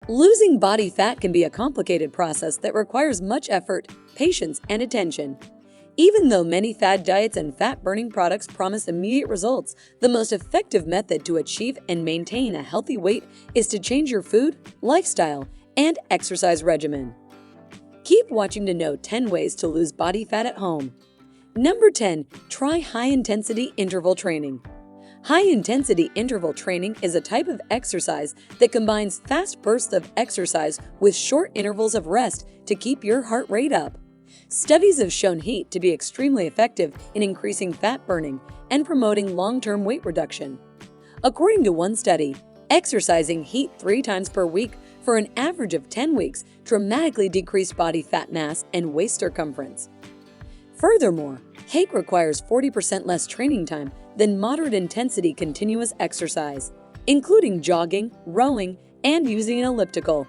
Losing body fat can be a complicated process that requires much effort, patience, and attention. Even though many fad diets and fat-burning products promise immediate results, the most effective method to achieve and maintain a healthy weight is to change your food, lifestyle, and exercise regimen. Keep watching to know 10 ways to lose body fat at home. Number 10. Try high-intensity interval training. High-intensity interval training is a type of exercise that combines fast bursts of exercise with short intervals of rest to keep your heart rate up. Studies have shown HEAT to be extremely effective in increasing fat burning and promoting long-term weight reduction. According to one study, exercising HEAT 3 times per week for an average of 10 weeks dramatically decreased body fat mass and waist circumference. Furthermore, HEAT requires 40% less training time than moderate-intensity continuous exercise, including jogging, rowing, and using an elliptical.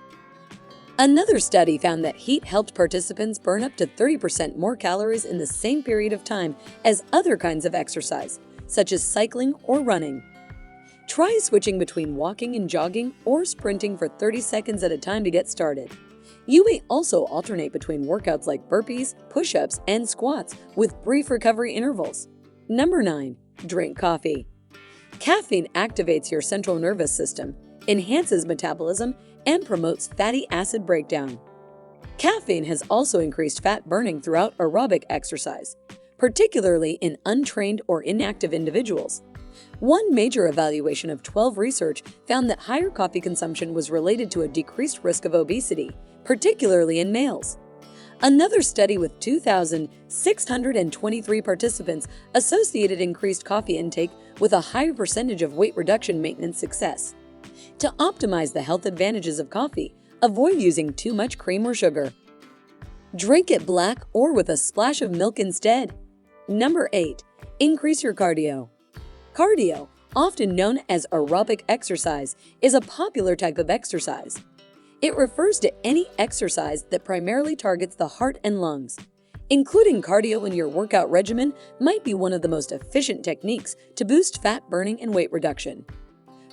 Another study found that HEAT helped participants burn up to 30% more calories in the same period of time as other kinds of exercise, such as cycling or running. Try switching between walking and jogging or sprinting for 30 seconds at a time to get started. You may also alternate between workouts like burpees, push-ups, and squats with brief recovery intervals. Number 9. Drink coffee. Caffeine activates your central nervous system, enhances metabolism, and promotes fatty acid breakdown. Caffeine has also increased fat burning throughout aerobic exercise, particularly in untrained or inactive individuals. One major evaluation of 12 research found that higher coffee consumption was related to a decreased risk of obesity, particularly in males. Another study with 2,623 participants associated increased coffee intake with a higher percentage of weight reduction maintenance success. To optimize the health advantages of coffee, avoid using too much cream or sugar. Drink it black or with a splash of milk instead. Number 8. Increase your cardio. Cardio, often known as aerobic exercise, is a popular type of exercise. It refers to any exercise that primarily targets the heart and lungs. Including cardio in your workout regimen might be one of the most efficient techniques to boost fat burning and weight reduction.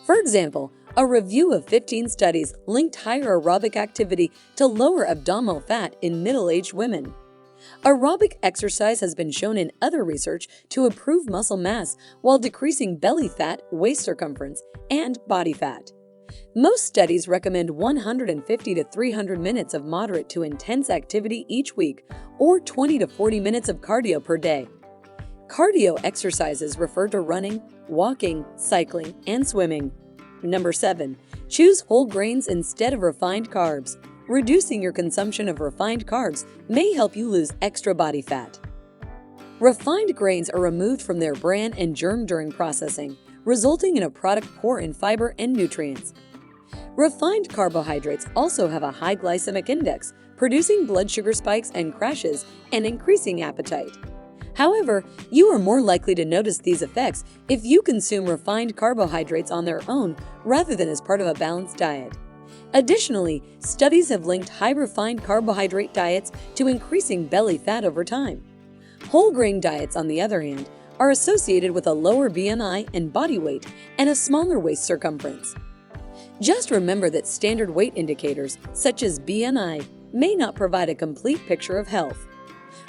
For example, a review of 15 studies linked higher aerobic activity to lower abdominal fat in middle-aged women. Aerobic exercise has been shown in other research to improve muscle mass while decreasing belly fat, waist circumference, and body fat. Most studies recommend 150 to 300 minutes of moderate to intense activity each week, or 20 to 40 minutes of cardio per day. Cardio exercises refer to running, walking, cycling, and swimming. Number 7. Choose whole grains instead of refined carbs. Reducing your consumption of refined carbs may help you lose extra body fat. Refined grains are removed from their bran and germ during processing, resulting in a product poor in fiber and nutrients. Refined carbohydrates also have a high glycemic index, producing blood sugar spikes and crashes and increasing appetite. However, you are more likely to notice these effects if you consume refined carbohydrates on their own rather than as part of a balanced diet. Additionally, studies have linked high refined carbohydrate diets to increasing belly fat over time. Whole grain diets, on the other hand, are associated with a lower BMI and body weight and a smaller waist circumference. Just remember that standard weight indicators, such as BMI, may not provide a complete picture of health.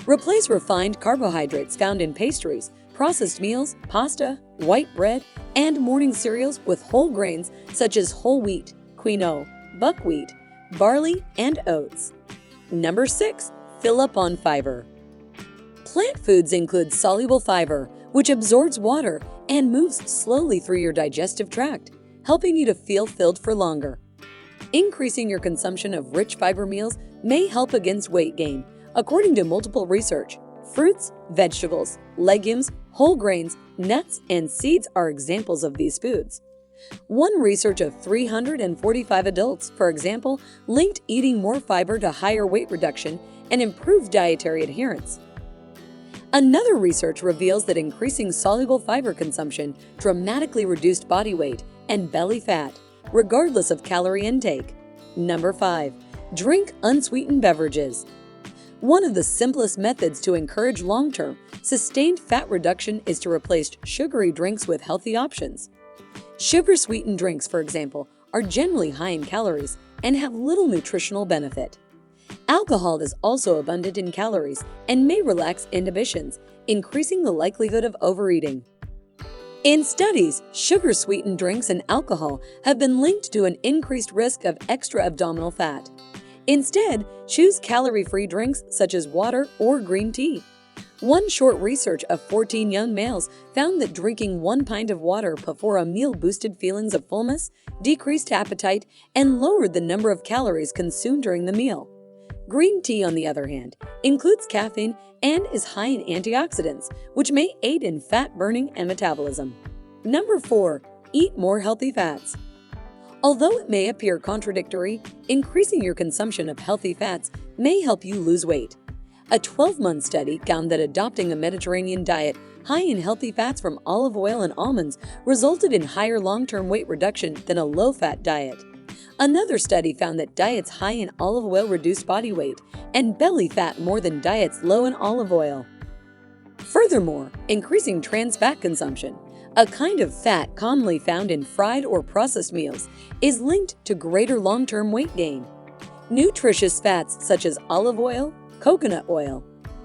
Replace refined carbohydrates found in pastries, processed meals, pasta, white bread, and morning cereals with whole grains such as whole wheat, quinoa, buckwheat, barley, and oats. Number 6. Fill up on fiber. Plant foods include soluble fiber, which absorbs water and moves slowly through your digestive tract, helping you to feel filled for longer. Increasing your consumption of rich fiber meals may help against weight gain, according to multiple research. Fruits, vegetables, legumes, whole grains, nuts, and seeds are examples of these foods. One research of 345 adults, for example, linked eating more fiber to higher weight reduction and improved dietary adherence. Another research reveals that increasing soluble fiber consumption dramatically reduced body weight and belly fat, regardless of calorie intake. Number 5. Drink unsweetened beverages. One of the simplest methods to encourage long-term, sustained fat reduction is to replace sugary drinks with healthy options. Sugar-sweetened drinks, for example, are generally high in calories and have little nutritional benefit. Alcohol is also abundant in calories and may relax inhibitions, increasing the likelihood of overeating. In studies, sugar-sweetened drinks and alcohol have been linked to an increased risk of extra abdominal fat. Instead, choose calorie-free drinks such as water or green tea. One short research of 14 young males found that drinking 1 pint of water before a meal boosted feelings of fullness, decreased appetite, and lowered the number of calories consumed during the meal. Green tea, on the other hand, includes caffeine and is high in antioxidants, which may aid in fat burning and metabolism. Number 4. Eat more healthy fats. Although it may appear contradictory, increasing your consumption of healthy fats may help you lose weight. A 12-month study found that adopting a Mediterranean diet high in healthy fats from olive oil and almonds resulted in higher long-term weight reduction than a low-fat diet. Another study found that diets high in olive oil reduced body weight and belly fat more than diets low in olive oil. Furthermore, increasing trans fat consumption, a kind of fat commonly found in fried or processed meals, is linked to greater long-term weight gain. Nutritious fats such as olive oil, coconut oil,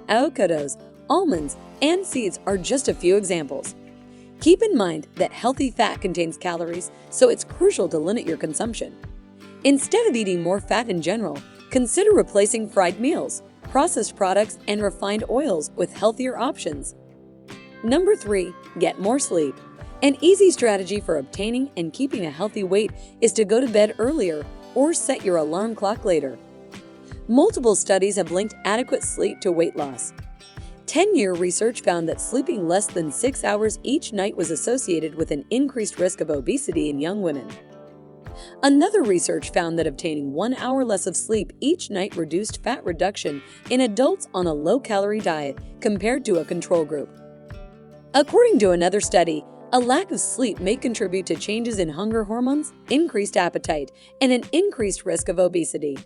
avocados, almonds, and seeds are just a few examples. Keep in mind that healthy fat contains calories, so it's crucial to limit your consumption. Instead of eating more fat in general, consider replacing fried meals, processed products, and refined oils with healthier options. Number 3. Get more sleep. An easy strategy for obtaining and keeping a healthy weight is to go to bed earlier or set your alarm clock later. Multiple studies have linked adequate sleep to weight loss. 10-year research found that sleeping less than 6 hours each night was associated with an increased risk of obesity in young women. Another research found that obtaining 1 hour less of sleep each night reduced fat reduction in adults on a low-calorie diet compared to a control group. According to another study, a lack of sleep may contribute to changes in hunger hormones, increased appetite, and an increased risk of obesity.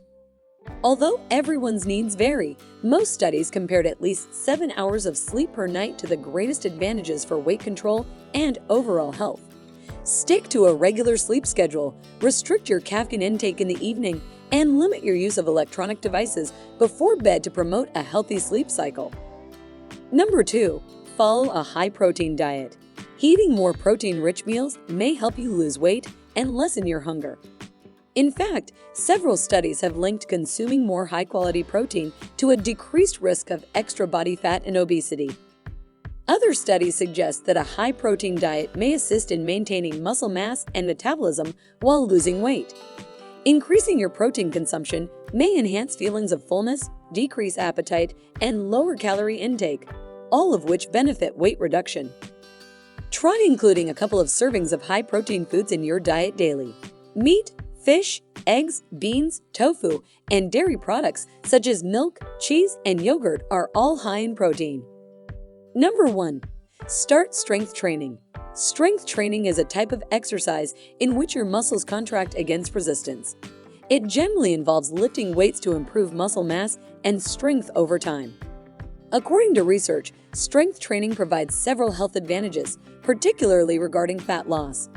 Although everyone's needs vary, most studies compared at least 7 hours of sleep per night to the greatest advantages for weight control and overall health. Stick to a regular sleep schedule, restrict your caffeine intake in the evening, and limit your use of electronic devices before bed to promote a healthy sleep cycle. Number 2. Follow a high-protein diet. Eating more protein-rich meals may help you lose weight and lessen your hunger. In fact, several studies have linked consuming more high-quality protein to a decreased risk of extra body fat and obesity. Other studies suggest that a high-protein diet may assist in maintaining muscle mass and metabolism while losing weight. Increasing your protein consumption may enhance feelings of fullness, decrease appetite, and lower calorie intake, all of which benefit weight reduction. Try including a couple of servings of high-protein foods in your diet daily. Meat, fish, eggs, beans, tofu, and dairy products such as milk, cheese, and yogurt are all high in protein. Number 1. Start strength training. Strength training is a type of exercise in which your muscles contract against resistance. It generally involves lifting weights to improve muscle mass and strength over time. According to research, strength training provides several health advantages, particularly regarding fat loss.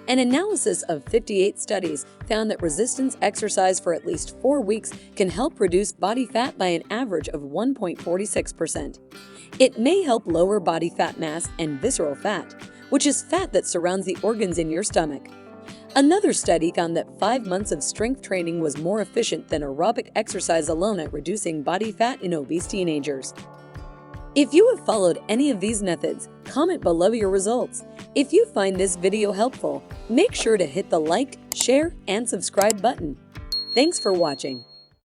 An analysis of 58 studies found that resistance exercise for at least 4 weeks can help reduce body fat by an average of 1.46%. It may help lower body fat mass and visceral fat, which is fat that surrounds the organs in your stomach. Another study found that 5 months of strength training was more efficient than aerobic exercise alone at reducing body fat in obese teenagers. If you have followed any of these methods, comment below your results. If you find this video helpful, make sure to hit the like, share, and subscribe button. Thanks for watching.